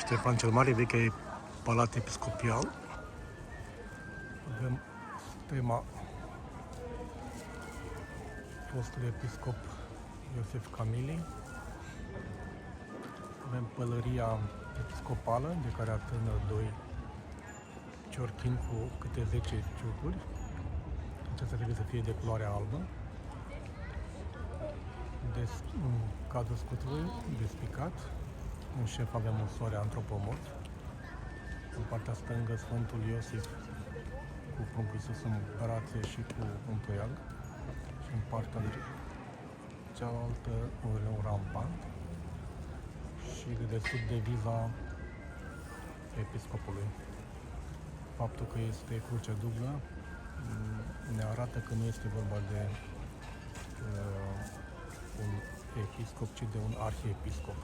Ștefan cel Mare, vechi palat episcopial. Avem stema fostului episcop Iosif Camili. Avem pălăria episcopală, de care atârnă doi ciorchini cu câte 10 ciucuri. Aceasta trebuie să fie de culoare albă. În cadrul scutului, despicat. În șef avem un soare antropomorf. În partea stângă Sfântul Iosif cu pruncul Iisus în brațe și cu un toiag. Și în partea cealaltă un rampant. Și de desubt deviza episcopului. Faptul că este cruce dublă ne arată că nu este vorba de un episcop, ci de un arhiepiscop.